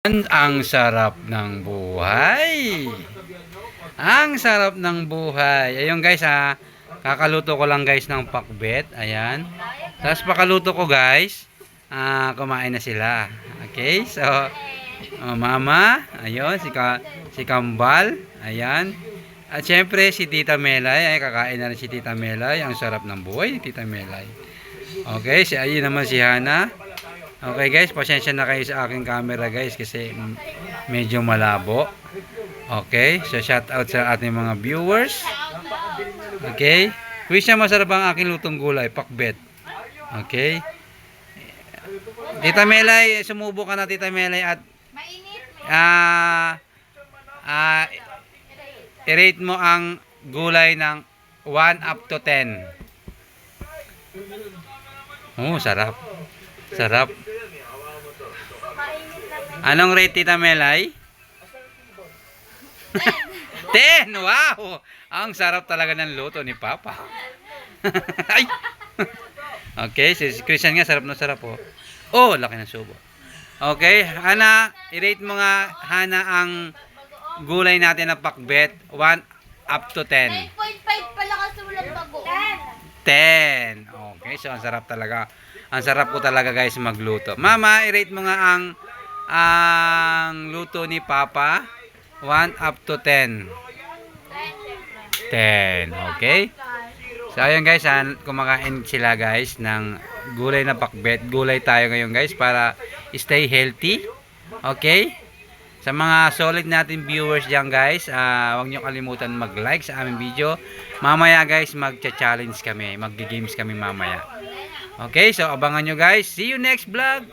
Ang sarap ng buhay. Ang sarap ng buhay. Ayun guys ha. Kakaluto ko lang guys ng pakbet. Ayan. Tapos pakaluto ko guys. Kumain na sila. Okay. So, mama. Ayun. Si Kambal. Ayan. At syempre si Tita Melay. Ay, kakain na rin si Tita Melay. Ang sarap ng buhay ni Tita Melay. Okay. Ayun naman si Hana. Okay guys, pasensya na kayo sa aking camera guys kasi medyo malabo. Okay, so shout out sa ating mga viewers. Okay, wish na masarap ang aking lutong gulay, pakbet. Okay. Tita Melay, sumubo ka na Tita Melay at i-rate mo ang gulay ng 1 up to 10. Oh, sarap. Sarap. Anong rate Tita Melay? 10! Wow! Ang sarap talaga ng luto ni Papa. Ay! Okay, si Christian nga sarap na sarap po. Oh, laki ng subo. Okay, Hana, i-rate mo nga Hana ang gulay natin na pakbet 1 up to 10. 9.5 pala kasi walang bago. 10. Okay, so ang sarap talaga. Ang sarap ko talaga guys magluto. Mama, i-rate mo nga ang luto ni Papa 1 up to 10. 10. Okay? So ayun guys, kumakain sila guys ng gulay na pakbet. Gulay tayo ngayon guys para stay healthy. Okay? Sa mga solid natin viewers diyan guys, huwag niyo kalimutan mag-like sa aming video. Mamaya guys, magcha-challenge kami, magge-games kami mamaya. Okay, so abangan nyo guys. See you next vlog.